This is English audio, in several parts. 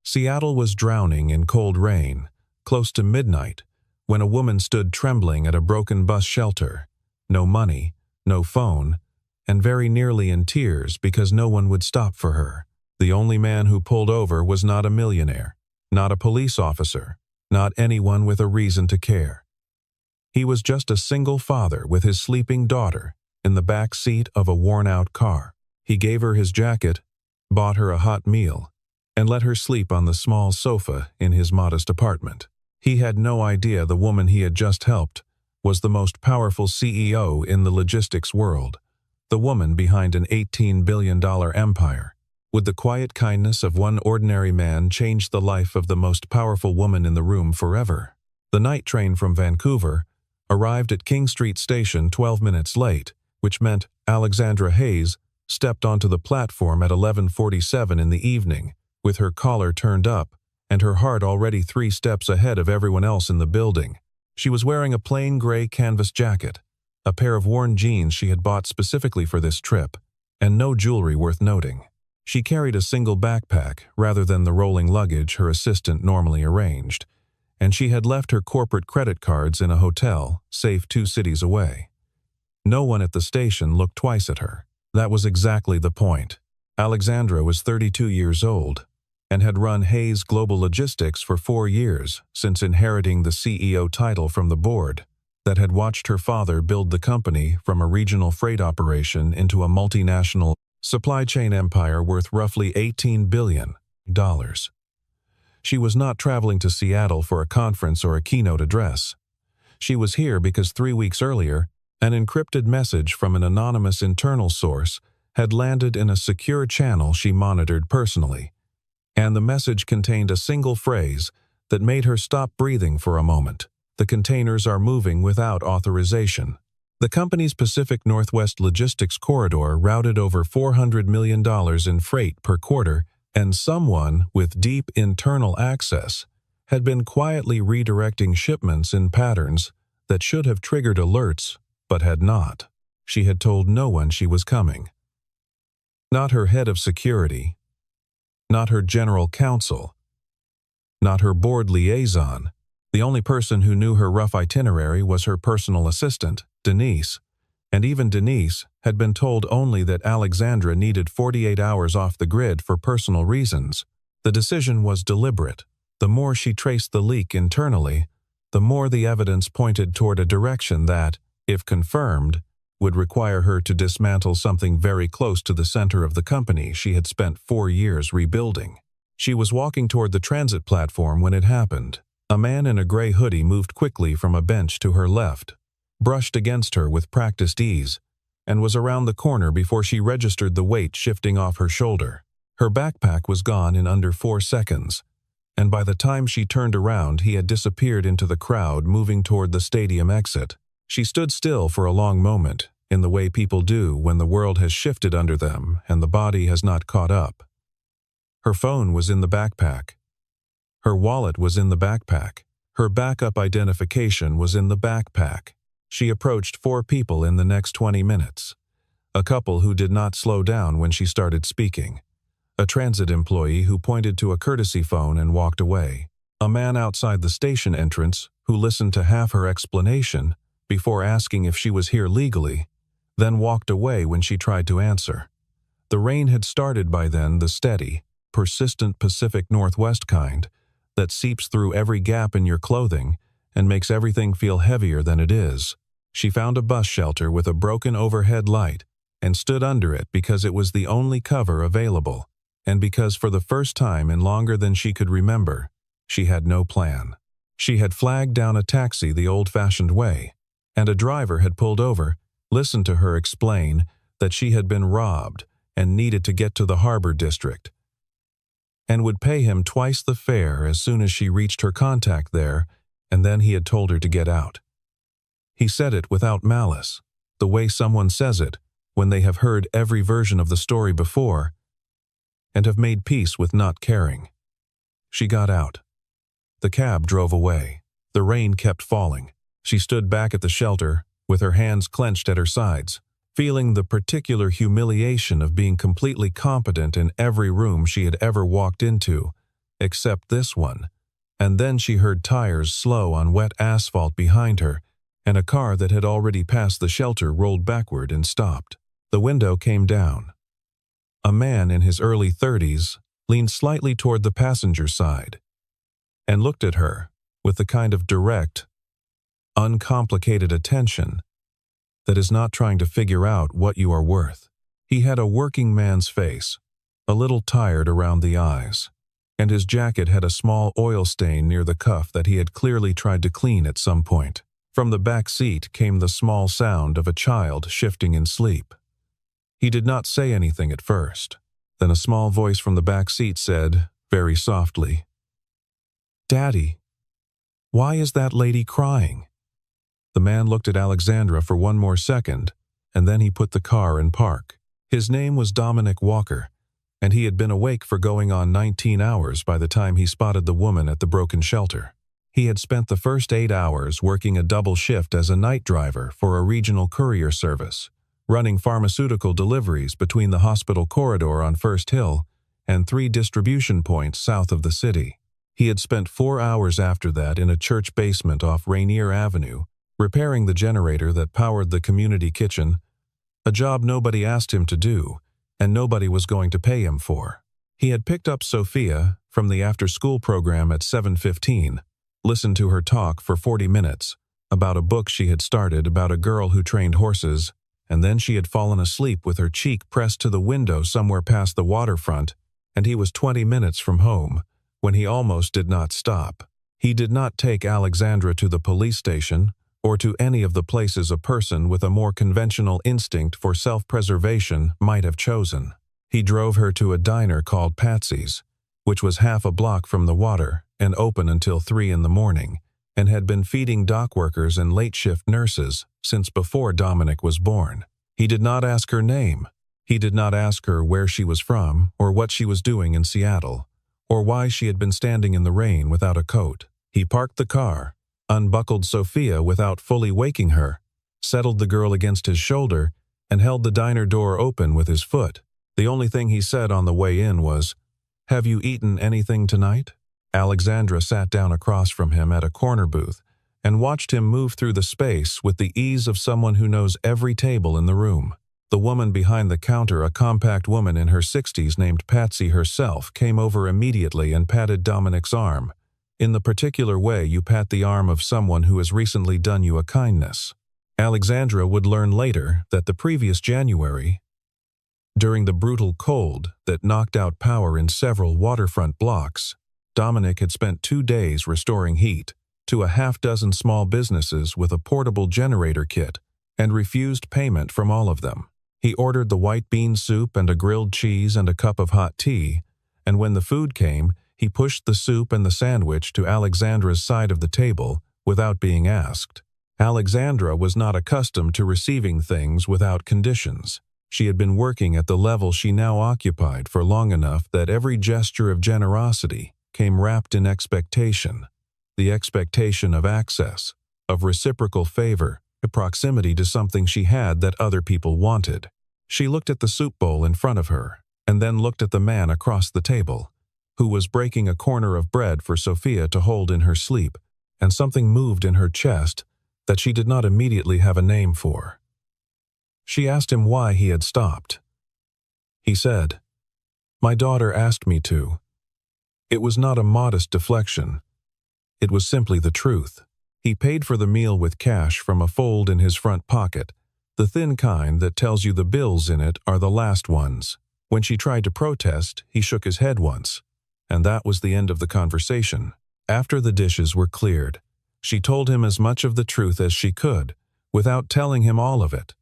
Seattle was drowning in cold rain, close to midnight, when a woman stood trembling at a broken bus shelter. No money, no phone, and very nearly in tears because no one would stop for her. The only man who pulled over was not a millionaire, not a police officer, not anyone with a reason to care. He was just a single father with his sleeping daughter in the back seat of a worn-out car. He gave her his jacket, bought her a hot meal, and let her sleep on the small sofa in his modest apartment. He had no idea the woman he had just helped was the most powerful CEO in the logistics world, the woman behind an $18 billion empire. Would the quiet kindness of one ordinary man change the life of the most powerful woman in the room forever? The night train from Vancouver arrived at King Street Station 12 minutes late, which meant Alexandra Hayes stepped onto the platform at 11:47 in the evening, with her collar turned up and her heart already 3 steps ahead of everyone else in the building. She was wearing a plain gray canvas jacket, a pair of worn jeans she had bought specifically for this trip, and no jewelry worth noting. She carried a single backpack rather than the rolling luggage her assistant normally arranged, and she had left her corporate credit cards in a hotel, safe 2 cities away. No one at the station looked twice at her. That was exactly the point. Alexandra was 32 years old and had run Hayes Global Logistics for 4 years since inheriting the CEO title from the board that had watched her father build the company from a regional freight operation into a multinational supply chain empire worth roughly $18 billion. She was not traveling to Seattle for a conference or a keynote address. She was here because 3 weeks earlier, an encrypted message from an anonymous internal source had landed in a secure channel she monitored personally, and the message contained a single phrase that made her stop breathing for a moment. The containers are moving without authorization. The company's Pacific Northwest logistics corridor routed over $400 million in freight per quarter, and someone with deep internal access had been quietly redirecting shipments in patterns that should have triggered alerts but had not. She had told no one she was coming. Not her head of security, not her general counsel, not her board liaison. The only person who knew her rough itinerary was her personal assistant, Denise, and even Denise had been told only that Alexandra needed 48 hours off the grid for personal reasons. The decision was deliberate. The more she traced the leak internally, the more the evidence pointed toward a direction that, if confirmed, would require her to dismantle something very close to the center of the company she had spent 4 years rebuilding. She was walking toward the transit platform when it happened. A man in a gray hoodie moved quickly from a bench to her left, brushed against her with practiced ease, and was around the corner before she registered the weight shifting off her shoulder. Her backpack was gone in under 4 seconds, and by the time she turned around, he had disappeared into the crowd moving toward the stadium exit. She stood still for a long moment, in the way people do when the world has shifted under them and the body has not caught up. Her phone was in the backpack. Her wallet was in the backpack. Her backup identification was in the backpack. She approached 4 people in the next 20 minutes. A couple who did not slow down when she started speaking. A transit employee who pointed to a courtesy phone and walked away. A man outside the station entrance who listened to half her explanation before asking if she was here legally, then walked away when she tried to answer. The rain had started by then, the steady, persistent Pacific Northwest kind that seeps through every gap in your clothing and makes everything feel heavier than it is. She found a bus shelter with a broken overhead light and stood under it because it was the only cover available, and because for the first time in longer than she could remember, she had no plan. She had flagged down a taxi the old-fashioned way, and a driver had pulled over, listened to her explain that she had been robbed and needed to get to the harbor district, and would pay him twice the fare as soon as she reached her contact there, and then he had told her to get out. He said it without malice, the way someone says it when they have heard every version of the story before and have made peace with not caring. She got out. The cab drove away. The rain kept falling. She stood back at the shelter, with her hands clenched at her sides, feeling the particular humiliation of being completely competent in every room she had ever walked into, except this one. And then she heard tires slow on wet asphalt behind her, and a car that had already passed the shelter rolled backward and stopped. The window came down. A man in his early 30s leaned slightly toward the passenger side and looked at her with the kind of direct, uncomplicated attention that is not trying to figure out what you are worth. He had a working man's face, a little tired around the eyes, and his jacket had a small oil stain near the cuff that he had clearly tried to clean at some point. From the back seat came the small sound of a child shifting in sleep. He did not say anything at first. Then a small voice from the back seat said, very softly, "Daddy, why is that lady crying?" The man looked at Alexandra for one more second, and then he put the car in park. His name was Dominic Walker, and he had been awake for going on 19 hours by the time he spotted the woman at the broken shelter. He had spent the first 8 hours working a double shift as a night driver for a regional courier service, running pharmaceutical deliveries between the hospital corridor on First Hill and 3 distribution points south of the city. He had spent 4 hours after that in a church basement off Rainier Avenue, repairing the generator that powered the community kitchen, a job nobody asked him to do and nobody was going to pay him for. He had picked up Sophia from the after-school program at 7:15, listened to her talk for 40 minutes about a book she had started about a girl who trained horses, and then she had fallen asleep with her cheek pressed to the window somewhere past the waterfront, and he was 20 minutes from home when he almost did not stop. He did not take Alexandra to the police station or to any of the places a person with a more conventional instinct for self-preservation might have chosen. He drove her to a diner called Patsy's, which was half a block from the water and open until 3 in the morning, and had been feeding dock workers and late-shift nurses since before Dominic was born. He did not ask her name. He did not ask her where she was from or what she was doing in Seattle, or why she had been standing in the rain without a coat. He parked the car, unbuckled Sophia without fully waking her, settled the girl against his shoulder, and held the diner door open with his foot. The only thing he said on the way in was, "Have you eaten anything tonight?" Alexandra sat down across from him at a corner booth and watched him move through the space with the ease of someone who knows every table in the room. The woman behind the counter, a compact woman in her 60s named Patsy herself, came over immediately and patted Dominic's arm, in the particular way you pat the arm of someone who has recently done you a kindness. Alexandra would learn later that the previous January, during the brutal cold that knocked out power in several waterfront blocks, Dominic had spent 2 days restoring heat to a half-dozen small businesses with a portable generator kit and refused payment from all of them. He ordered the white bean soup and a grilled cheese and a cup of hot tea, and when the food came, he pushed the soup and the sandwich to Alexandra's side of the table without being asked. Alexandra was not accustomed to receiving things without conditions. She had been working at the level she now occupied for long enough that every gesture of generosity came wrapped in expectation, the expectation of access, of reciprocal favor, a proximity to something she had that other people wanted. She looked at the soup bowl in front of her, and then looked at the man across the table, who was breaking a corner of bread for Sophia to hold in her sleep, and something moved in her chest that she did not immediately have a name for. She asked him why he had stopped. He said, "My daughter asked me to." It was not a modest deflection. It was simply the truth. He paid for the meal with cash from a fold in his front pocket, the thin kind that tells you the bills in it are the last ones. When she tried to protest, he shook his head once, and that was the end of the conversation. After the dishes were cleared, she told him as much of the truth as she could, without telling him all of it.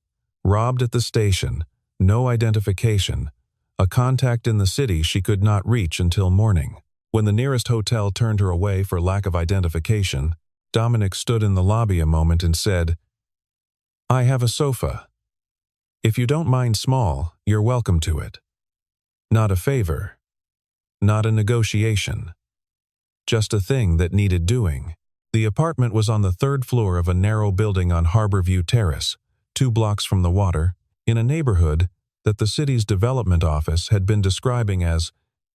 Robbed at the station, no identification, a contact in the city she could not reach until morning. When the nearest hotel turned her away for lack of identification, Dominic stood in the lobby a moment and said, "I have a sofa. If you don't mind small, you're welcome to it. Not a favor. Not a negotiation. Just a thing that needed doing." The apartment was on the 3rd floor of a narrow building on Harborview Terrace, 2 blocks from the water, in a neighborhood that the city's development office had been describing as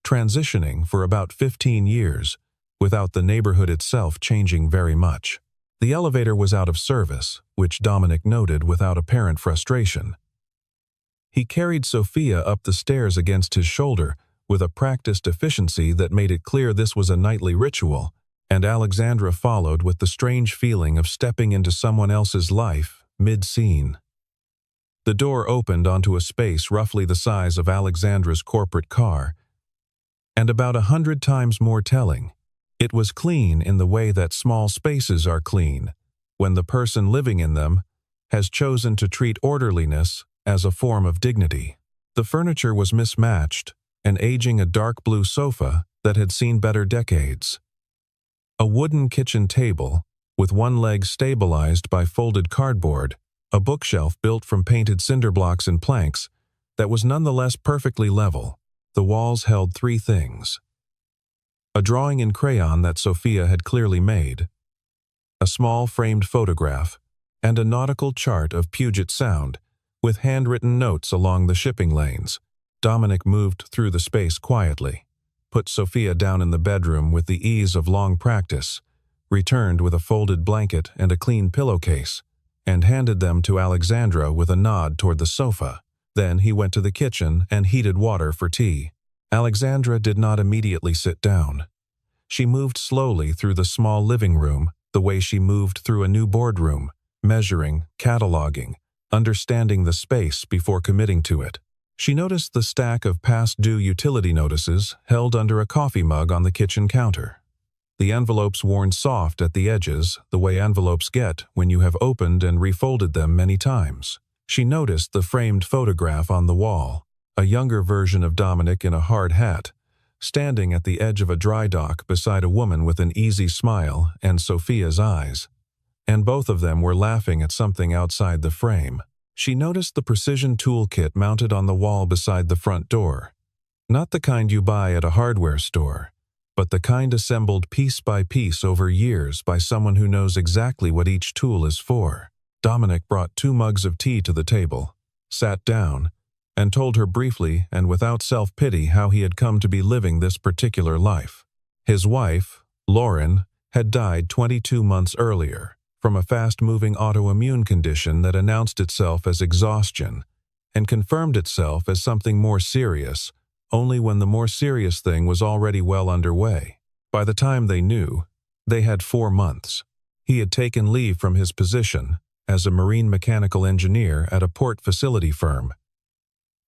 transitioning for about 15 years, without the neighborhood itself changing very much. The elevator was out of service, which Dominic noted without apparent frustration. He carried Sophia up the stairs against his shoulder with a practiced efficiency that made it clear this was a nightly ritual, and Alexandra followed with the strange feeling of stepping into someone else's life mid-scene. The door opened onto a space roughly the size of Alexandra's corporate car, and about 100 times more telling. It was clean in the way that small spaces are clean, when the person living in them has chosen to treat orderliness as a form of dignity. The furniture was mismatched and aging, a dark blue sofa that had seen better decades. A wooden kitchen table, with one leg stabilized by folded cardboard, a bookshelf built from painted cinder blocks and planks that was nonetheless perfectly level. The walls held three things: a drawing in crayon that Sophia had clearly made, a small framed photograph, and a nautical chart of Puget Sound with handwritten notes along the shipping lanes. Dominic moved through the space quietly, put Sophia down in the bedroom with the ease of long practice, returned with a folded blanket and a clean pillowcase, and handed them to Alexandra with a nod toward the sofa. Then he went to the kitchen and heated water for tea. Alexandra did not immediately sit down. She moved slowly through the small living room, the way she moved through a new boardroom, measuring, cataloging, understanding the space before committing to it. She noticed the stack of past-due utility notices held under a coffee mug on the kitchen counter. The envelopes worn soft at the edges, the way envelopes get when you have opened and refolded them many times. She noticed the framed photograph on the wall, a younger version of Dominic in a hard hat, standing at the edge of a dry dock beside a woman with an easy smile and Sophia's eyes. And both of them were laughing at something outside the frame. She noticed the precision toolkit mounted on the wall beside the front door. Not the kind you buy at a hardware store, but the kind assembled piece by piece over years by someone who knows exactly what each tool is for. Dominic brought 2 mugs of tea to the table, sat down, and told her briefly and without self-pity how he had come to be living this particular life. His wife, Lauren, had died 22 months earlier from a fast-moving autoimmune condition that announced itself as exhaustion and confirmed itself as something more serious only when the more serious thing was already well underway. By the time they knew, they had 4 months. He had taken leave from his position as a marine mechanical engineer at a port facility firm.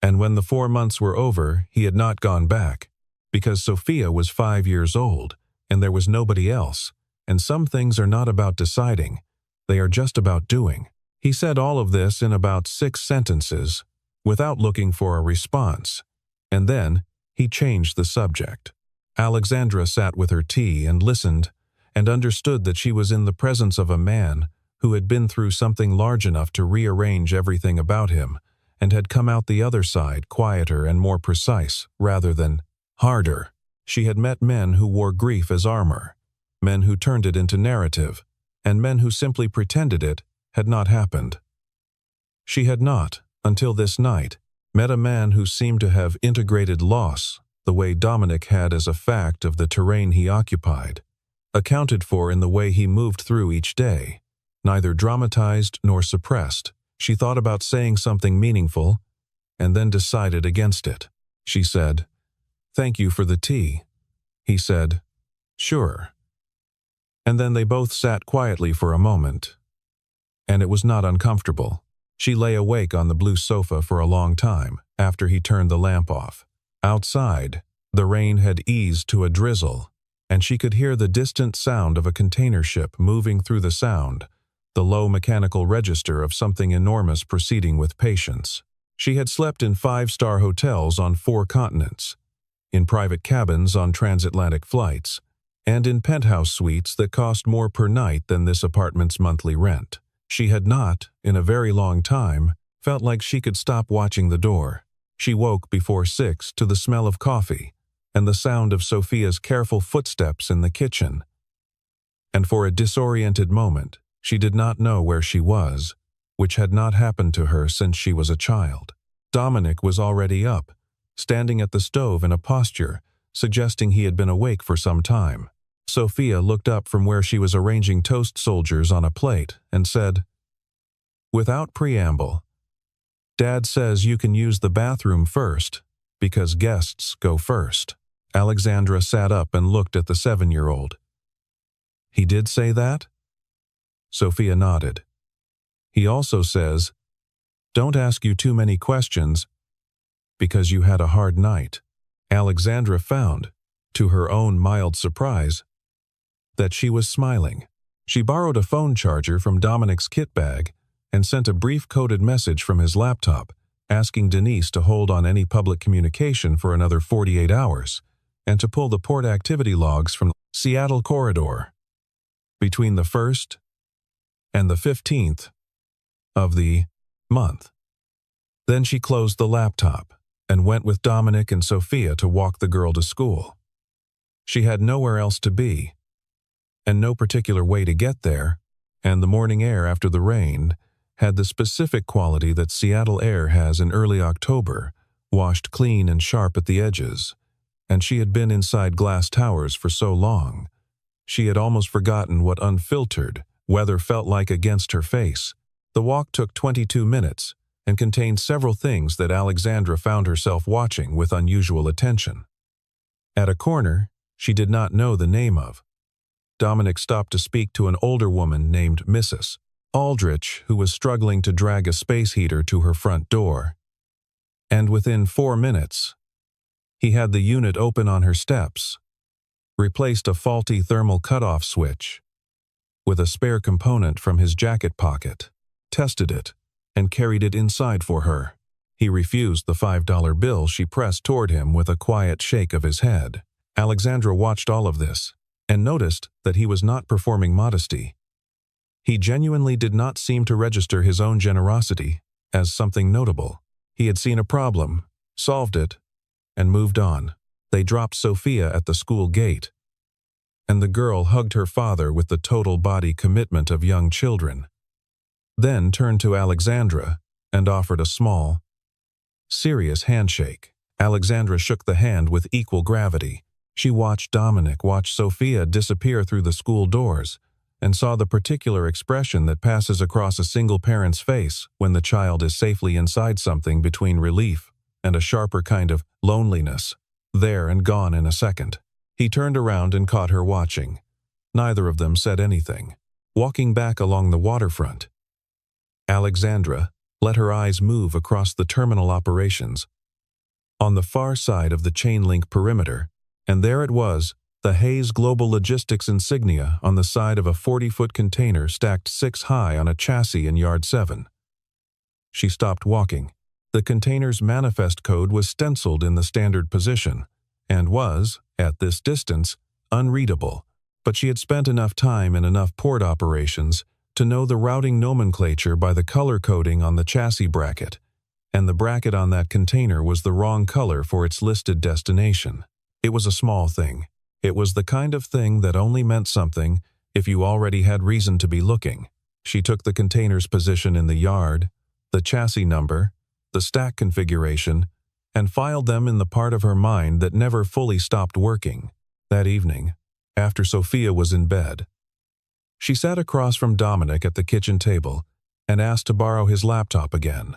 And when the 4 months were over, he had not gone back, because Sophia was 5 years old, and there was nobody else, and some things are not about deciding, they are just about doing. He said all of this in about 6 sentences, without looking for a response, and then he changed the subject. Alexandra sat with her tea and listened, and understood that she was in the presence of a man who had been through something large enough to rearrange everything about him, and had come out the other side quieter and more precise, rather than harder. She had met men who wore grief as armor, men who turned it into narrative, and men who simply pretended it had not happened. She had not, until this night, met a man who seemed to have integrated loss, the way Dominic had as a fact of the terrain he occupied, accounted for in the way he moved through each day, neither dramatized nor suppressed. She thought about saying something meaningful, and then decided against it. She said, "Thank you for the tea." He said, "Sure." And then they both sat quietly for a moment, and it was not uncomfortable. She lay awake on the blue sofa for a long time after he turned the lamp off. Outside, the rain had eased to a drizzle, and she could hear the distant sound of a container ship moving through the Sound, the low mechanical register of something enormous proceeding with patience. She had slept in 5-star hotels on 4 continents, in private cabins on transatlantic flights, and in penthouse suites that cost more per night than this apartment's monthly rent. She had not, in a very long time, felt like she could stop watching the door. She woke before 6 to the smell of coffee and the sound of Sophia's careful footsteps in the kitchen. And for a disoriented moment, she did not know where she was, which had not happened to her since she was a child. Dominic was already up, standing at the stove in a posture suggesting he had been awake for some time. Sophia looked up from where she was arranging toast soldiers on a plate and said, "Without preamble, Dad says you can use the bathroom first, because guests go first." Alexandra sat up and looked at the 7-year-old. "He did say that?" Sophia nodded. "He also says, don't ask you too many questions, because you had a hard night." Alexandra found, to her own mild surprise, that she was smiling. She borrowed a phone charger from Dominic's kit bag and sent a brief coded message from his laptop, asking Denise to hold on any public communication for another 48 hours and to pull the port activity logs from the Seattle corridor between the 1st and the 15th of the month. Then she closed the laptop and went with Dominic and Sophia to walk the girl to school. She had nowhere else to be, and no particular way to get there, and the morning air after the rain had the specific quality that Seattle air has in early October, washed clean and sharp at the edges, and she had been inside glass towers for so long, she had almost forgotten what unfiltered weather felt like against her face. The walk took 22 minutes and contained several things that Alexandra found herself watching with unusual attention. At a corner she did not know the name of, Dominic stopped to speak to an older woman named Mrs. Aldrich, who was struggling to drag a space heater to her front door. And within 4 minutes, he had the unit open on her steps, replaced a faulty thermal cutoff switch with a spare component from his jacket pocket, tested it, and carried it inside for her. He refused the $5 bill she pressed toward him with a quiet shake of his head. Alexandra watched all of this and noticed that he was not performing modesty. He genuinely did not seem to register his own generosity as something notable. He had seen a problem, solved it, and moved on. They dropped Sophia at the school gate, and the girl hugged her father with the total body commitment of young children, then turned to Alexandra and offered a small, serious handshake. Alexandra shook the hand with equal gravity. She watched Dominic watch Sophia disappear through the school doors and saw the particular expression that passes across a single parent's face when the child is safely inside something between relief and a sharper kind of loneliness, there and gone in a second. He turned around and caught her watching. Neither of them said anything. Walking back along the waterfront, Alexandra let her eyes move across the terminal operations on the far side of the chain-link perimeter, and there it was, the Hayes Global Logistics insignia on the side of a 40-foot container stacked 6 high on a chassis in Yard 7. She stopped walking. The container's manifest code was stenciled in the standard position and was, at this distance, unreadable, but she had spent enough time in enough port operations to know the routing nomenclature by the color coding on the chassis bracket, and the bracket on that container was the wrong color for its listed destination. It was a small thing. It was the kind of thing that only meant something if you already had reason to be looking. She took the container's position in the yard, the chassis number, the stack configuration, and filed them in the part of her mind that never fully stopped working. That evening, after Sophia was in bed, she sat across from Dominic at the kitchen table and asked to borrow his laptop again.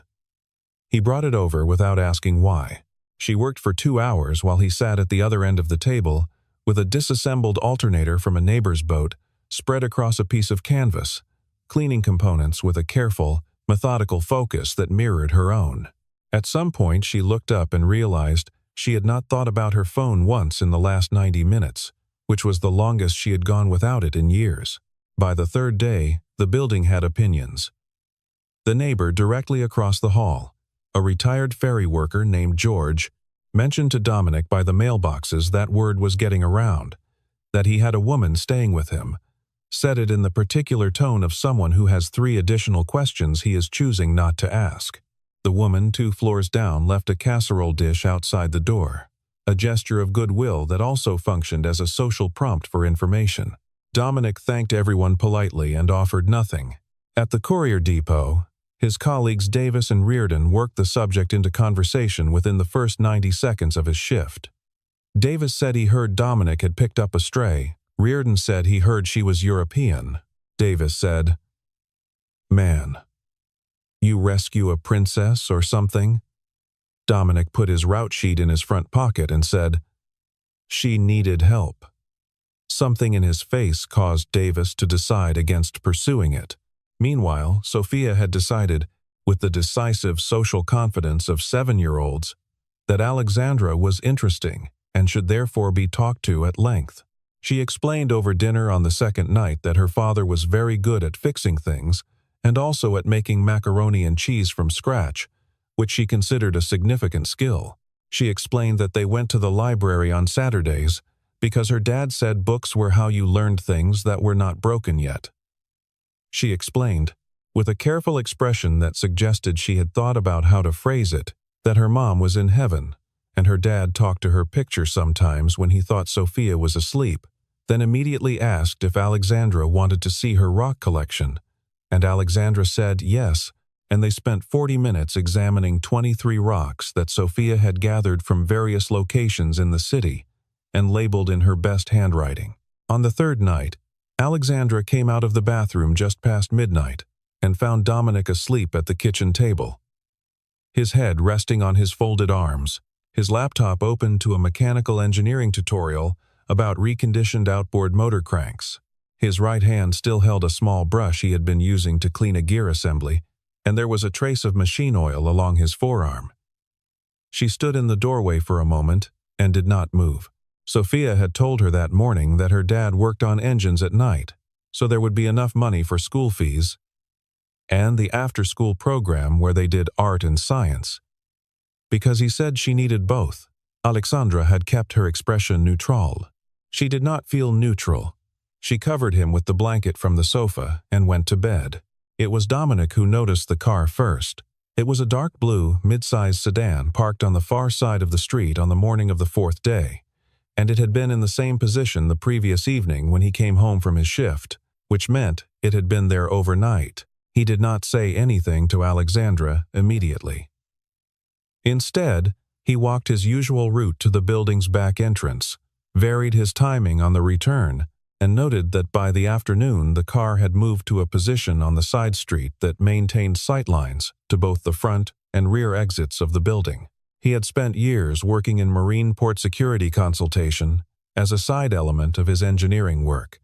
He brought it over without asking why. She worked for 2 hours while he sat at the other end of the table with a disassembled alternator from a neighbor's boat spread across a piece of canvas, cleaning components with a careful, methodical focus that mirrored her own. At some point she looked up and realized she had not thought about her phone once in the last 90 minutes, which was the longest she had gone without it in years. By the 3rd day, the building had opinions. The neighbor directly across the hall, a retired ferry worker named George, mentioned to Dominic by the mailboxes that word was getting around, that he had a woman staying with him, said it in the particular tone of someone who has 3 additional questions he is choosing not to ask. The woman 2 floors down left a casserole dish outside the door, a gesture of goodwill that also functioned as a social prompt for information. Dominic thanked everyone politely and offered nothing. At the courier depot, his colleagues Davis and Reardon worked the subject into conversation within the first 90 seconds of his shift. Davis said he heard Dominic had picked up a stray. Reardon said he heard she was European. Davis said, "Man, you rescue a princess or something?" Dominic put his route sheet in his front pocket and said, "She needed help." Something in his face caused Davis to decide against pursuing it. Meanwhile, Sophia had decided, with the decisive social confidence of 7-year-olds, that Alexandra was interesting and should therefore be talked to at length. She explained over dinner on the second night that her father was very good at fixing things and also at making macaroni and cheese from scratch, which she considered a significant skill. She explained that they went to the library on Saturdays because her dad said books were how you learned things that were not broken yet. She explained, with a careful expression that suggested she had thought about how to phrase it, that her mom was in heaven, and her dad talked to her picture sometimes when he thought Sophia was asleep, then immediately asked if Alexandra wanted to see her rock collection, and Alexandra said yes, and they spent 40 minutes examining 23 rocks that Sophia had gathered from various locations in the city and labeled in her best handwriting. On the third night, Alexandra came out of the bathroom just past midnight and found Dominic asleep at the kitchen table, his head resting on his folded arms, his laptop open to a mechanical engineering tutorial about reconditioned outboard motor cranks. His right hand still held a small brush he had been using to clean a gear assembly, and there was a trace of machine oil along his forearm. She stood in the doorway for a moment and did not move. Sophia had told her that morning that her dad worked on engines at night, so there would be enough money for school fees and the after-school program where they did art and science. Because he said she needed both, Alexandra had kept her expression neutral. She did not feel neutral. She covered him with the blanket from the sofa and went to bed. It was Dominic who noticed the car first. It was a dark blue, mid-sized sedan parked on the far side of the street on the morning of the fourth day, and it had been in the same position the previous evening when he came home from his shift, which meant it had been there overnight. He did not say anything to Alexandra immediately. Instead, he walked his usual route to the building's back entrance, varied his timing on the return, and noted that by the afternoon the car had moved to a position on the side street that maintained sightlines to both the front and rear exits of the building. He had spent years working in marine port security consultation as a side element of his engineering work,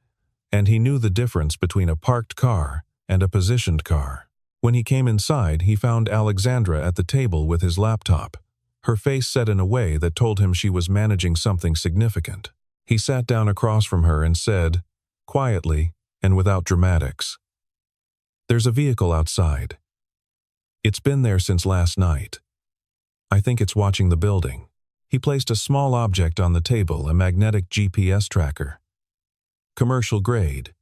and he knew the difference between a parked car and a positioned car. When he came inside, he found Alexandra at the table with his laptop, her face set in a way that told him she was managing something significant. He sat down across from her and said, quietly and without dramatics, "There's a vehicle outside. It's been there since last night. I think it's watching the building." He placed a small object on the table, a magnetic GPS tracker. Commercial grade.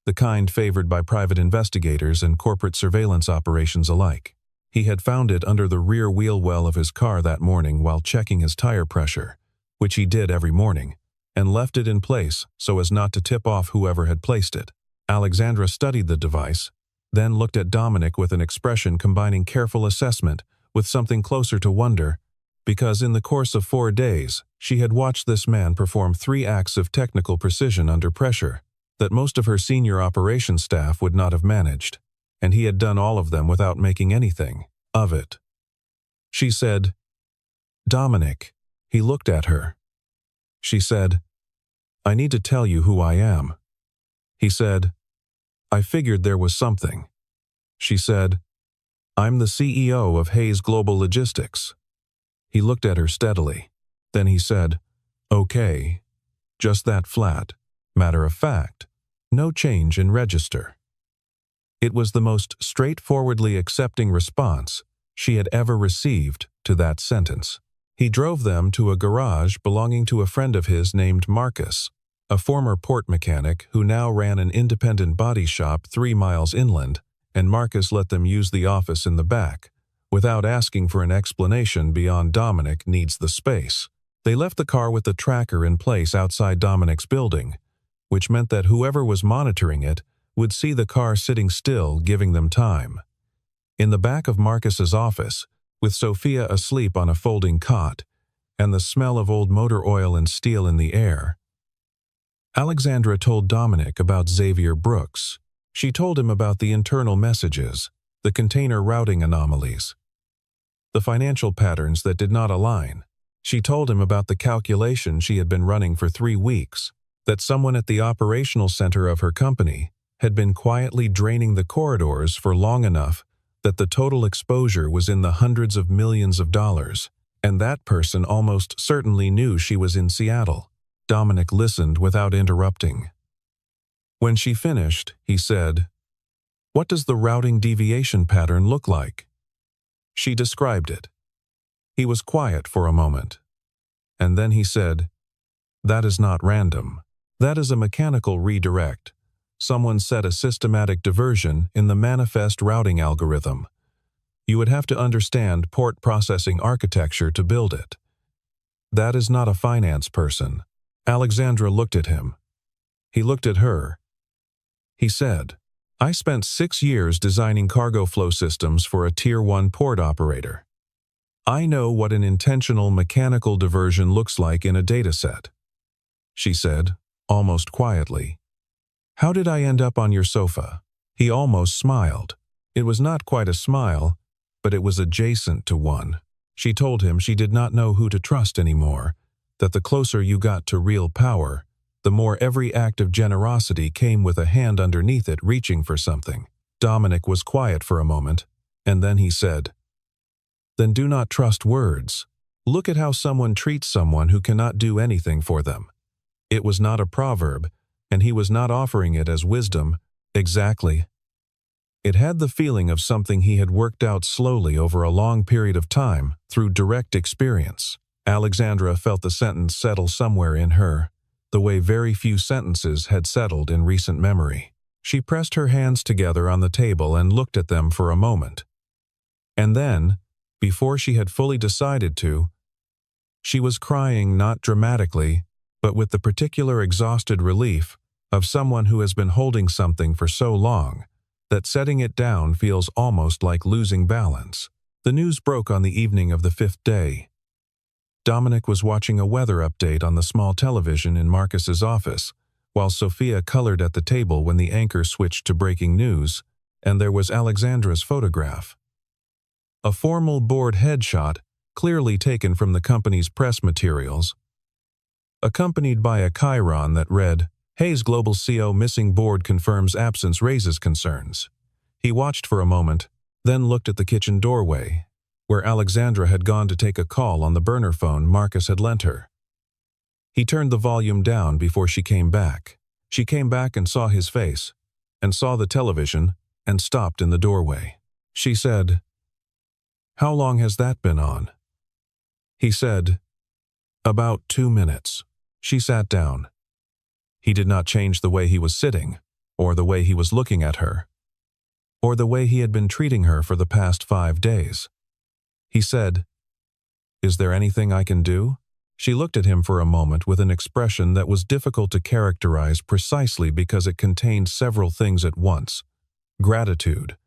The kind favored by private investigators and corporate surveillance operations alike. He had found it under the rear wheel well of his car that morning while checking his tire pressure, which he did every morning, and left it in place so as not to tip off whoever had placed it. Alexandra studied the device, then looked at Dominic with an expression combining careful assessment with something closer to wonder, because in the course of 4 days, she had watched this man perform 3 acts of technical precision under pressure that most of her senior operations staff would not have managed, and he had done all of them without making anything of it. She said, "Dominic." He looked at her. She said, "I need to tell you who I am." He said, "I figured there was something." She said, "I'm the CEO of Hayes Global Logistics." He looked at her steadily. Then he said, "Okay, just that flat, matter of fact, no change in register." It was the most straightforwardly accepting response she had ever received to that sentence. He drove them to a garage belonging to a friend of his named Marcus, a former port mechanic who now ran an independent body shop 3 miles inland, and Marcus let them use the office in the back, without asking for an explanation beyond Dominic needs the space. They left the car with the tracker in place outside Dominic's building, which meant that whoever was monitoring it would see the car sitting still, giving them time. In the back of Marcus's office, with Sophia asleep on a folding cot, and the smell of old motor oil and steel in the air. Alexandra told Dominic about Xavier Brooks. She told him about the internal messages, the container routing anomalies, the financial patterns that did not align. She told him about the calculation she had been running for 3 weeks, that someone at the operational center of her company had been quietly draining the corridors for long enough that the total exposure was in the hundreds of millions of dollars, and that person almost certainly knew she was in Seattle. Dominic listened without interrupting. When she finished, he said, "What does the routing deviation pattern look like?" She described it. He was quiet for a moment, and then he said, "That is not random. That is a mechanical redirect. Someone set a systematic diversion in the manifest routing algorithm. You would have to understand port processing architecture to build it. That is not a finance person." Alexandra looked at him. He looked at her. He said, "I spent 6 years designing cargo flow systems for a Tier 1 port operator. I know what an intentional mechanical diversion looks like in a dataset." She said, almost quietly, "How did I end up on your sofa?" He almost smiled. It was not quite a smile, but it was adjacent to one. She told him she did not know who to trust anymore, that the closer you got to real power, the more every act of generosity came with a hand underneath it reaching for something. Dominic was quiet for a moment, and then he said, "Then do not trust words. Look at how someone treats someone who cannot do anything for them." It was not a proverb, and he was not offering it as wisdom. Exactly. It had the feeling of something he had worked out slowly over a long period of time through direct experience. Alexandra felt the sentence settle somewhere in her, the way very few sentences had settled in recent memory. She pressed her hands together on the table and looked at them for a moment. And then, before she had fully decided to, she was crying not dramatically, but with the particular exhausted relief of someone who has been holding something for so long that setting it down feels almost like losing balance. The news broke on the evening of the 5th day. Dominic was watching a weather update on the small television in Marcus's office, while Sophia colored at the table when the anchor switched to breaking news, and there was Alexandra's photograph. A formal board headshot, clearly taken from the company's press materials, accompanied by a chyron that read, "Hayes Global CO missing board confirms absence raises concerns." He watched for a moment, then looked at the kitchen doorway, where Alexandra had gone to take a call on the burner phone Marcus had lent her. He turned the volume down before she came back. She came back and saw his face, and saw the television, and stopped in the doorway. She said, "How long has that been on?" He said, "About 2 minutes." She sat down. He did not change the way he was sitting, or the way he was looking at her, or the way he had been treating her for the past 5 days. He said, "Is there anything I can do?" She looked at him for a moment with an expression that was difficult to characterize precisely because it contained several things at once: gratitude,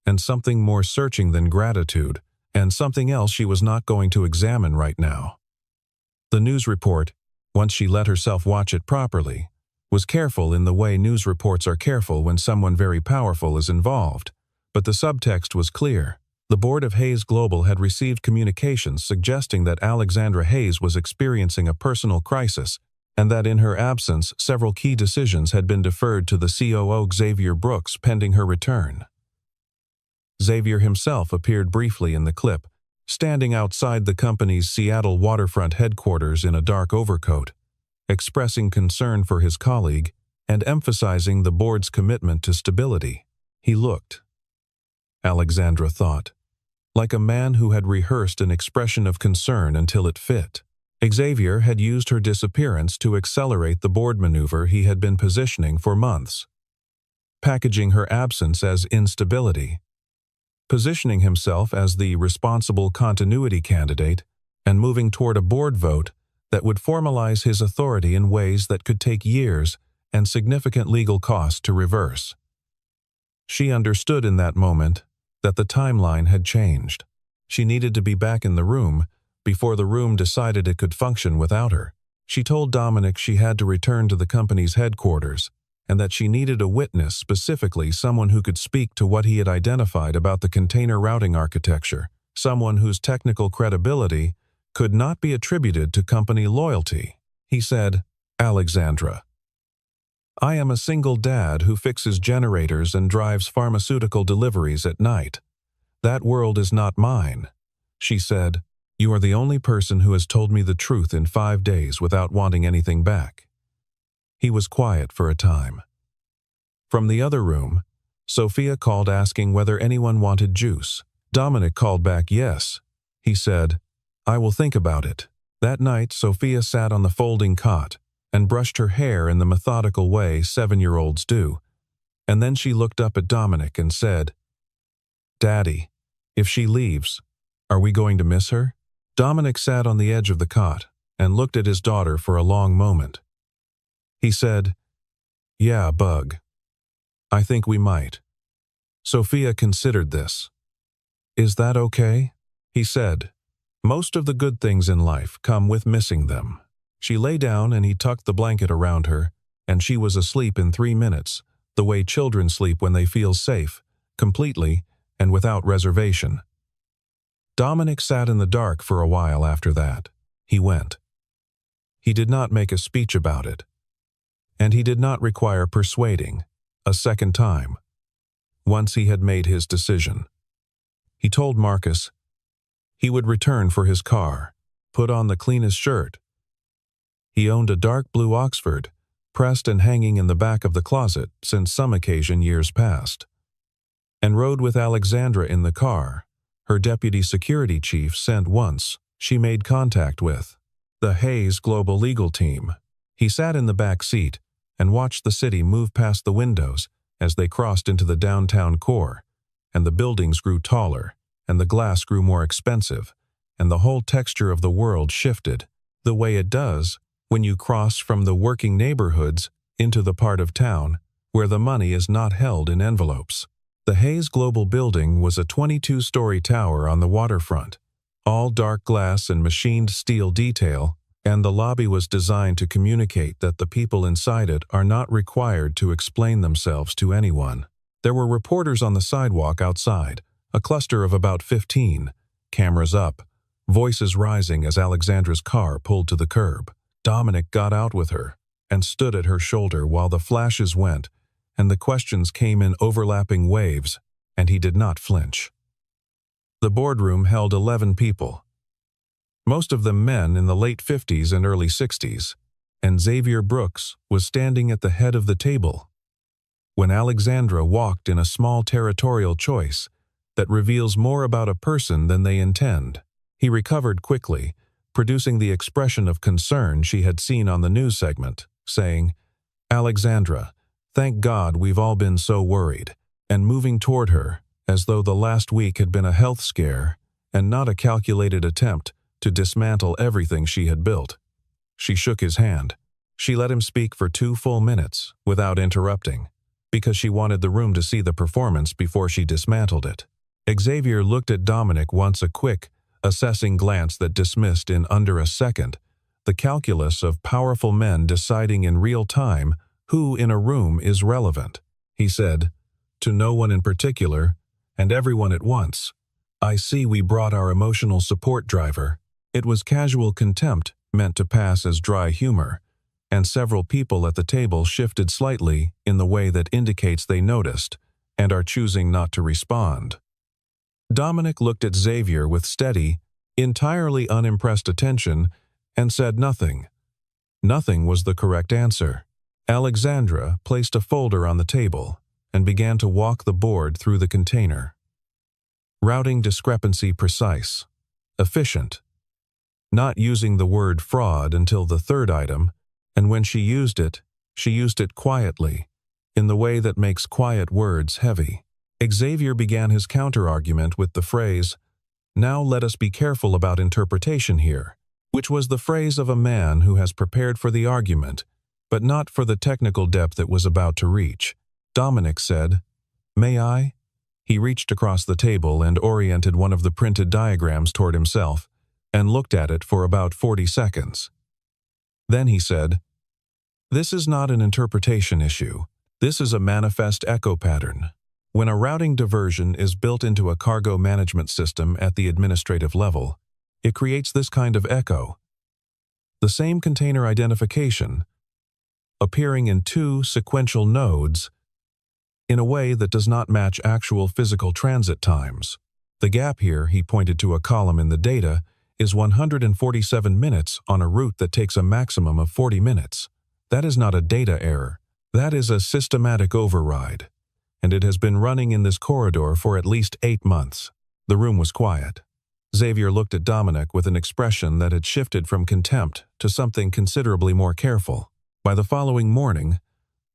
and something more searching than gratitude, and something else she was not going to examine right now. The news report, once she let herself watch it properly, was careful in the way news reports are careful when someone very powerful is involved, but the subtext was clear. The board of Hayes Global had received communications suggesting that Alexandra Hayes was experiencing a personal crisis, and that in her absence several key decisions had been deferred to the COO Xavier Brooks pending her return. Xavier himself appeared briefly in the clip, standing outside the company's Seattle waterfront headquarters in a dark overcoat, expressing concern for his colleague and emphasizing the board's commitment to stability. He looked, Alexandra thought, like a man who had rehearsed an expression of concern until it fit. Xavier had used her disappearance to accelerate the board maneuver he had been positioning for months, packaging her absence as instability, positioning himself as the responsible continuity candidate, and moving toward a board vote that would formalize his authority in ways that could take years and significant legal costs to reverse. She understood in that moment that the timeline had changed. She needed to be back in the room before the room decided it could function without her. She told Dominic she had to return to the company's headquarters and that she needed a witness, specifically someone who could speak to what he had identified about the container routing architecture, someone whose technical credibility could not be attributed to company loyalty. He said, "Alexandra, I am a single dad who fixes generators and drives pharmaceutical deliveries at night. That world is not mine." She said, "You are the only person who has told me the truth in 5 days without wanting anything back." He was quiet for a time. From the other room, Sophia called asking whether anyone wanted juice. Dominic called back yes. He said, "I will think about it." That night, Sophia sat on the folding cot and brushed her hair in the methodical way 7-year-olds do, and then she looked up at Dominic and said, "Daddy, if she leaves, are we going to miss her?" Dominic sat on the edge of the cot and looked at his daughter for a long moment. He said, "Yeah, Bug. I think we might." Sophia considered this. "Is that okay?" He said, "Most of the good things in life come with missing them." She lay down and he tucked the blanket around her, and she was asleep in 3 minutes, the way children sleep when they feel safe, completely and without reservation. Dominic sat in the dark for a while after that. He went. He did not make a speech about it, and he did not require persuading a second time. Once he had made his decision. He told Marcus he would return for his car, put on the cleanest shirt. He owned a dark blue Oxford, pressed and hanging in the back of the closet since some occasion years past, and rode with Alexandra in the car, her deputy security chief sent once she made contact with, the Hayes Global Legal Team. He sat in the back seat and watched the city move past the windows as they crossed into the downtown core, and the buildings grew taller, and the glass grew more expensive, and the whole texture of the world shifted, the way it does when you cross from the working neighborhoods into the part of town where the money is not held in envelopes. The Hayes Global Building was a 22-story tower on the waterfront, all dark glass and machined steel detail, and the lobby was designed to communicate that the people inside it are not required to explain themselves to anyone. There were reporters on the sidewalk outside, a cluster of about 15, cameras up, voices rising as Alexandra's car pulled to the curb. Dominic got out with her and stood at her shoulder while the flashes went and the questions came in overlapping waves, and he did not flinch. The boardroom held 11 people, most of them men in the late 50s and early 60s, and Xavier Brooks was standing at the head of the table. When Alexandra walked in a small territorial choice that reveals more about a person than they intend, he recovered quickly, producing the expression of concern she had seen on the news segment, saying, "Alexandra, thank God we've all been so worried," and moving toward her, as though the last week had been a health scare and not a calculated attempt to dismantle everything she had built. She shook his hand. She let him speak for 2 full minutes without interrupting, because she wanted the room to see the performance before she dismantled it. Xavier looked at Dominic once, a quick, assessing glance that dismissed in under a second the calculus of powerful men deciding in real time who in a room is relevant. He said, to no one in particular, and everyone at once, "I see we brought our emotional support driver." It was casual contempt meant to pass as dry humor, and several people at the table shifted slightly in the way that indicates they noticed and are choosing not to respond. Dominic looked at Xavier with steady, entirely unimpressed attention and said nothing. Nothing was the correct answer. Alexandra placed a folder on the table and began to walk the board through the container. Routing discrepancy precise. Efficient. Not using the word fraud until the third item, and when she used it quietly, in the way that makes quiet words heavy. Xavier began his counter-argument with the phrase, "Now let us be careful about interpretation here," which was the phrase of a man who has prepared for the argument, but not for the technical depth it was about to reach. Dominic said, "May I?" He reached across the table and oriented one of the printed diagrams toward himself, and looked at it for about 40 seconds. Then he said, "This is not an interpretation issue. This is a manifest echo pattern. When a routing diversion is built into a cargo management system at the administrative level, it creates this kind of echo. The same container identification, appearing in two sequential nodes in a way that does not match actual physical transit times. The gap here," he pointed to a column in the data, "is 147 minutes on a route that takes a maximum of 40 minutes. That is not a data error. That is a systematic override. And it has been running in this corridor for at least 8 months." The room was quiet. Xavier looked at Dominic with an expression that had shifted from contempt to something considerably more careful. By the following morning,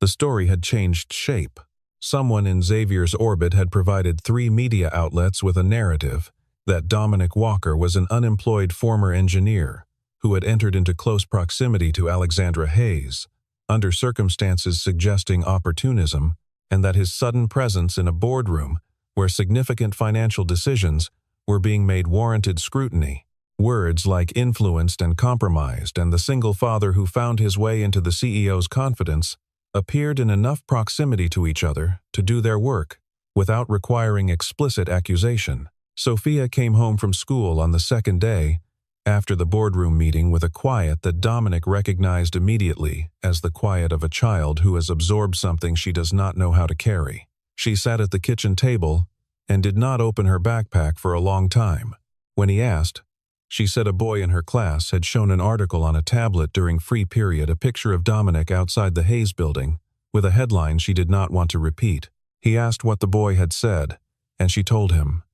the story had changed shape. Someone in Xavier's orbit had provided 3 media outlets with a narrative that Dominic Walker was an unemployed former engineer who had entered into close proximity to Alexandra Hayes, under circumstances suggesting opportunism, and that his sudden presence in a boardroom where significant financial decisions were being made warranted scrutiny. Words like influenced and compromised and the single father who found his way into the CEO's confidence appeared in enough proximity to each other to do their work without requiring explicit accusation. Sophia came home from school on the second day after the boardroom meeting with a quiet that Dominic recognized immediately as the quiet of a child who has absorbed something she does not know how to carry. She sat at the kitchen table and did not open her backpack for a long time. When he asked, she said a boy in her class had shown an article on a tablet during free period, a picture of Dominic outside the Hayes building, with a headline she did not want to repeat. He asked what the boy had said, and she told him,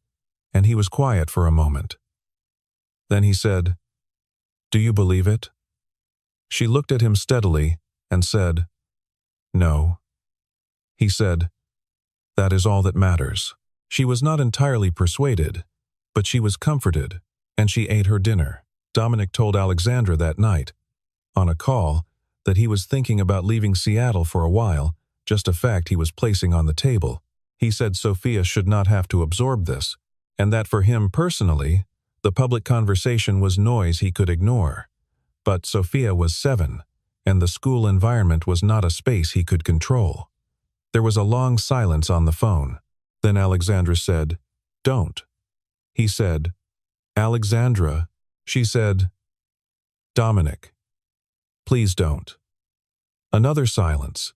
and he was quiet for a moment. Then he said, "Do you believe it?" She looked at him steadily and said, "No." He said, "That is all that matters." She was not entirely persuaded, but she was comforted, and she ate her dinner. Dominic told Alexandra that night, on a call, that he was thinking about leaving Seattle for a while, just a fact he was placing on the table. He said Sophia should not have to absorb this, and that for him personally, the public conversation was noise he could ignore. But Sophia was 7, and the school environment was not a space he could control. There was a long silence on the phone. Then Alexandra said, "Don't." He said, "Alexandra." She said, "Dominic, please don't." Another silence,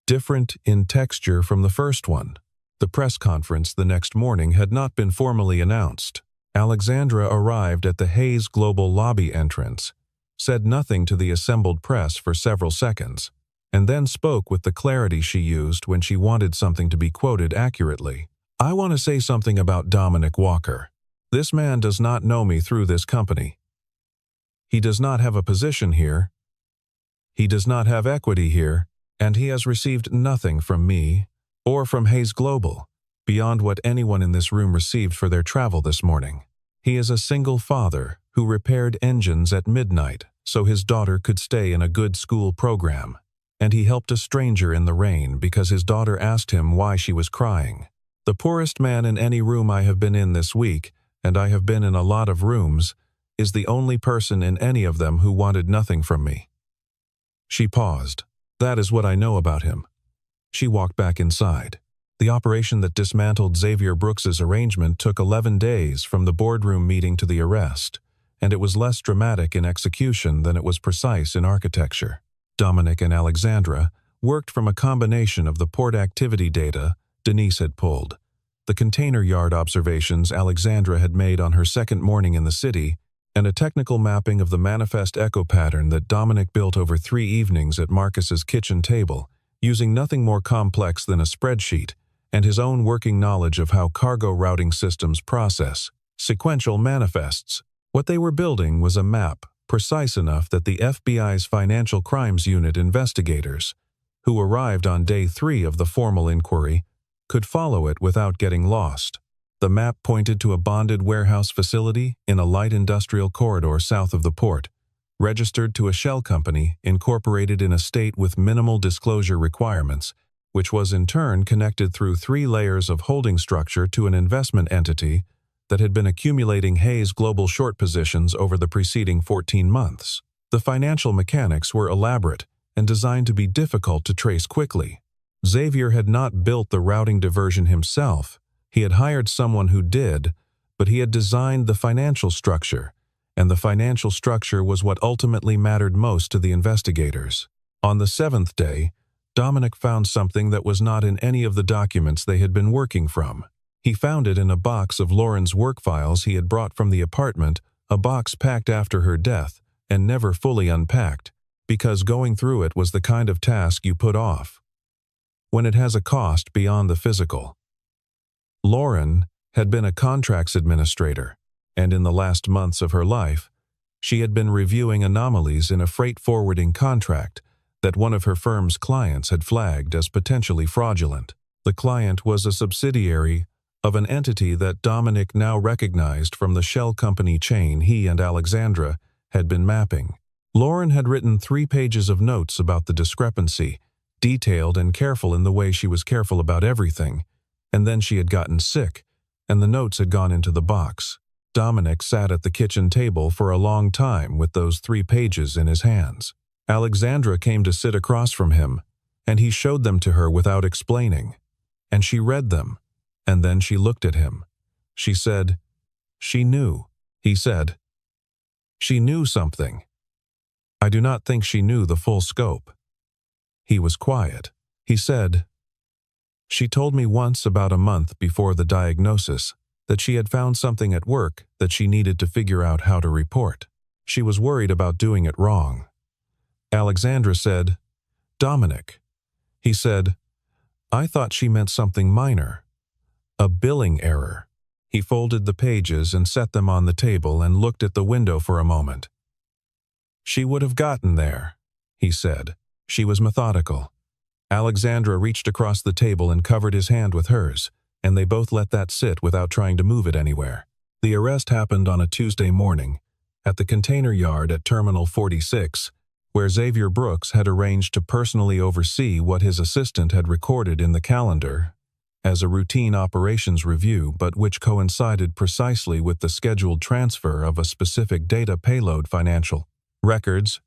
different in texture from the first one. The press conference the next morning had not been formally announced. Alexandra arrived at the Hayes Global lobby entrance, said nothing to the assembled press for several seconds, and then spoke with the clarity she used when she wanted something to be quoted accurately. "I want to say something about Dominic Walker. This man does not know me through this company. He does not have a position here. He does not have equity here, and he has received nothing from me or from Hayes Global beyond what anyone in this room received for their travel this morning. He is a single father who repaired engines at midnight so his daughter could stay in a good school program, and he helped a stranger in the rain because his daughter asked him why she was crying. The poorest man in any room I have been in this week, and I have been in a lot of rooms, is the only person in any of them who wanted nothing from me." She paused. "That is what I know about him." She walked back inside. The operation that dismantled Xavier Brooks's arrangement took 11 days from the boardroom meeting to the arrest, and it was less dramatic in execution than it was precise in architecture. Dominic and Alexandra worked from a combination of the port activity data Denise had pulled, the container yard observations Alexandra had made on her second morning in the city, and a technical mapping of the manifest echo pattern that Dominic built over 3 evenings at Marcus's kitchen table, using nothing more complex than a spreadsheet and his own working knowledge of how cargo routing systems process sequential manifests. What they were building was a map precise enough that the FBI's Financial Crimes Unit investigators, who arrived on day 3 of the formal inquiry, could follow it without getting lost. The map pointed to a bonded warehouse facility in a light industrial corridor south of the port, registered to a shell company incorporated in a state with minimal disclosure requirements, which was in turn connected through 3 layers of holding structure to an investment entity that had been accumulating Hayes' global short positions over the preceding 14 months. The financial mechanics were elaborate and designed to be difficult to trace quickly. Xavier had not built the routing diversion himself. He had hired someone who did, but he had designed the financial structure, and the financial structure was what ultimately mattered most to the investigators. On the 7th day, Dominic found something that was not in any of the documents they had been working from. He found it in a box of Lauren's work files he had brought from the apartment, a box packed after her death and never fully unpacked, because going through it was the kind of task you put off when it has a cost beyond the physical. Lauren had been a contracts administrator, and in the last months of her life, she had been reviewing anomalies in a freight forwarding contract that one of her firm's clients had flagged as potentially fraudulent. The client was a subsidiary of an entity that Dominic now recognized from the shell company chain he and Alexandra had been mapping. Lauren had written 3 pages of notes about the discrepancy, detailed and careful in the way she was careful about everything, and then she had gotten sick, and the notes had gone into the box. Dominic sat at the kitchen table for a long time with those 3 pages in his hands. Alexandra came to sit across from him, and he showed them to her without explaining. And she read them, and then she looked at him. She said, "She knew," he said. "She knew something. I do not think she knew the full scope." He was quiet. He said, "She told me once about a month before the diagnosis that she had found something at work that she needed to figure out how to report. She was worried about doing it wrong." Alexandra said, "Dominic." He said, "I thought she meant something minor. A billing error." He folded the pages and set them on the table and looked at the window for a moment. "She would have gotten there," he said. She was methodical. Alexandra reached across the table and covered his hand with hers, and they both let that sit without trying to move it anywhere. The arrest happened on a Tuesday morning, at the container yard at Terminal 46, where Xavier Brooks had arranged to personally oversee what his assistant had recorded in the calendar as a routine operations review, but which coincided precisely with the scheduled transfer of a specific data payload. Financial records,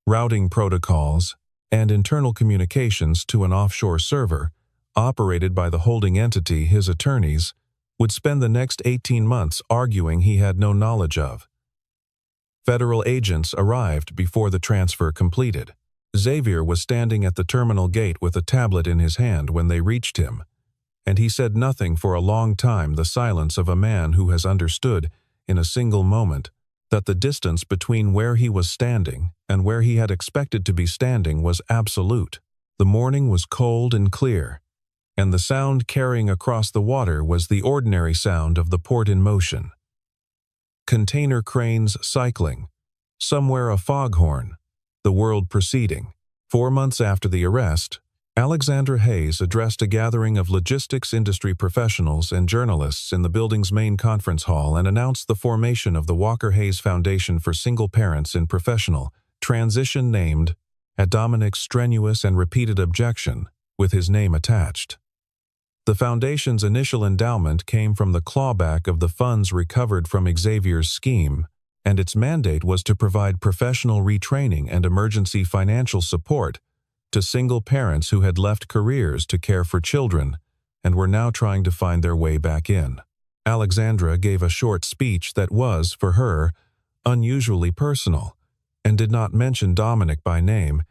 routing protocols, and internal communications to an offshore server operated by the holding entity his attorneys would spend the next 18 months arguing he had no knowledge of. Federal agents arrived before the transfer completed. Xavier was standing at the terminal gate with a tablet in his hand when they reached him, and he said nothing for a long time, the silence of a man who has understood in a single moment that the distance between where he was standing and where he had expected to be standing was absolute. The morning was cold and clear, and the sound carrying across the water was the ordinary sound of the port in motion. Container cranes cycling, somewhere a foghorn, the world proceeding. 4 months after the arrest, Alexandra Hayes addressed a gathering of logistics industry professionals and journalists in the building's main conference hall and announced the formation of the Walker Hayes Foundation for Single Parents in Professional Transition, named, at Dominic's strenuous and repeated objection, with his name attached. The foundation's initial endowment came from the clawback of the funds recovered from Xavier's scheme, and its mandate was to provide professional retraining and emergency financial support to single parents who had left careers to care for children and were now trying to find their way back in. Alexandra gave a short speech that was, for her, unusually personal, and did not mention Dominic by name,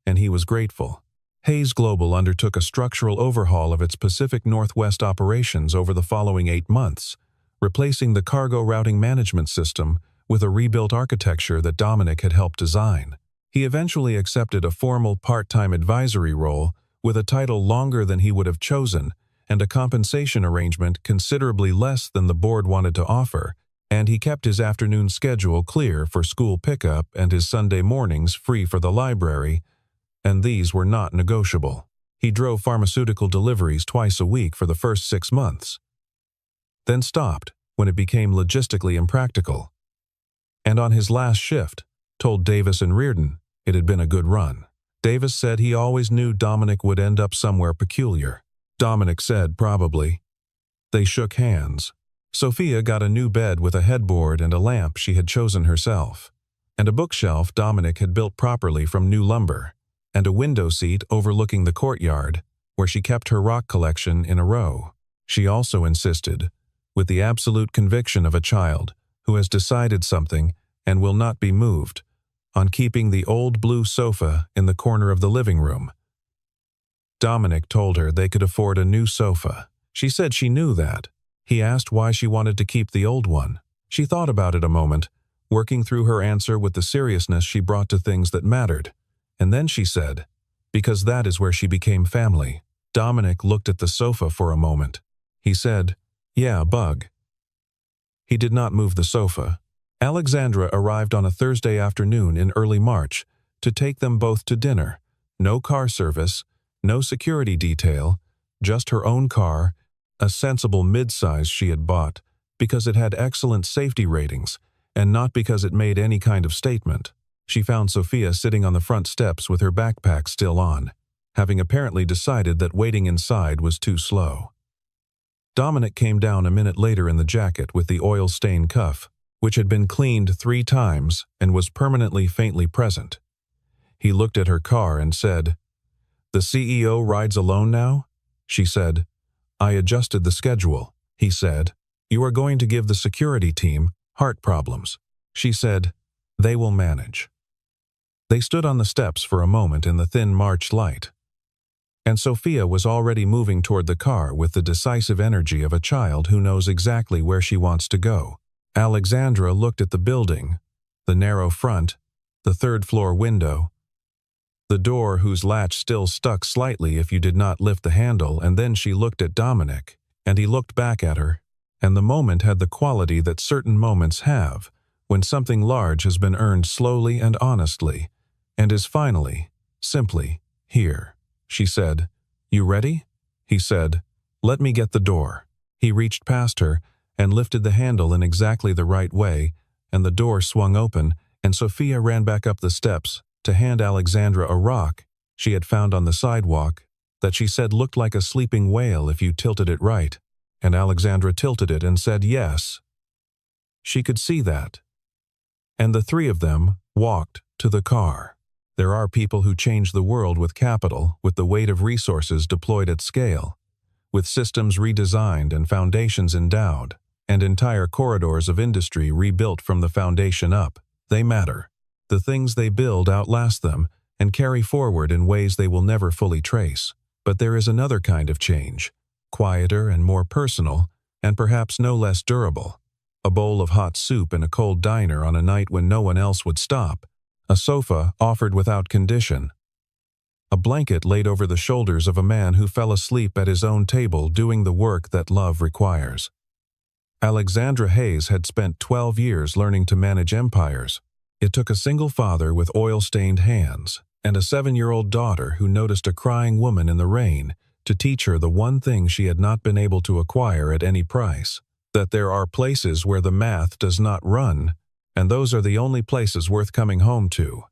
and he was grateful. Hayes Global undertook a structural overhaul of its Pacific Northwest operations over the following 8 months, replacing the cargo routing management system with a rebuilt architecture that Dominic had helped design. He eventually accepted a formal part-time advisory role with a title longer than he would have chosen and a compensation arrangement considerably less than the board wanted to offer, and he kept his afternoon schedule clear for school pickup and his Sunday mornings free for the library, and these were not negotiable. He drove pharmaceutical deliveries twice a week for the first 6 months, then stopped when it became logistically impractical, and on his last shift told Davis and Reardon it had been a good run. Davis said he always knew Dominic would end up somewhere peculiar. Dominic said, probably. They shook hands. Sophia got a new bed with a headboard and a lamp she had chosen herself, and a bookshelf Dominic had built properly from new lumber, and a window seat overlooking the courtyard, where she kept her rock collection in a row. She also insisted, with the absolute conviction of a child who has decided something and will not be moved, on keeping the old blue sofa in the corner of the living room. Dominic told her they could afford a new sofa. She said she knew that. He asked why she wanted to keep the old one. She thought about it a moment, working through her answer with the seriousness she brought to things that mattered. And then she said, because that is where she became family. Dominic looked at the sofa for a moment. He said, yeah, bug. He did not move the sofa. Alexandra arrived on a Thursday afternoon in early March to take them both to dinner. No car service, no security detail, just her own car, a sensible mid-size she had bought because it had excellent safety ratings and not because it made any kind of statement. She found Sophia sitting on the front steps with her backpack still on, having apparently decided that waiting inside was too slow. Dominic came down a minute later in the jacket with the oil-stained cuff, which had been cleaned 3 times and was permanently faintly present. He looked at her car and said, "The CEO rides alone now?" She said, "I adjusted the schedule." He said, "You are going to give the security team heart problems." She said, "They will manage." They stood on the steps for a moment in the thin March light, and Sophia was already moving toward the car with the decisive energy of a child who knows exactly where she wants to go. Alexandra looked at the building, the narrow front, the third-floor window, the door whose latch still stuck slightly if you did not lift the handle, and then she looked at Dominic, and he looked back at her, and the moment had the quality that certain moments have when something large has been earned slowly and honestly, and is finally, simply, here. She said, "You ready?" He said, "Let me get the door." He reached past her and lifted the handle in exactly the right way, and the door swung open, and Sophia ran back up the steps to hand Alexandra a rock she had found on the sidewalk that she said looked like a sleeping whale if you tilted it right, and Alexandra tilted it and said yes. She could see that. And the 3 of them walked to the car. There are people who change the world with capital, with the weight of resources deployed at scale, with systems redesigned and foundations endowed, and entire corridors of industry rebuilt from the foundation up. They matter. The things they build outlast them and carry forward in ways they will never fully trace. But there is another kind of change, quieter and more personal, and perhaps no less durable. A bowl of hot soup in a cold diner on a night when no one else would stop. A sofa offered without condition. A blanket laid over the shoulders of a man who fell asleep at his own table doing the work that love requires. Alexandra Hayes had spent 12 years learning to manage empires. It took a single father with oil-stained hands and a 7-year-old daughter who noticed a crying woman in the rain to teach her the one thing she had not been able to acquire at any price, that there are places where the math does not run, and those are the only places worth coming home to.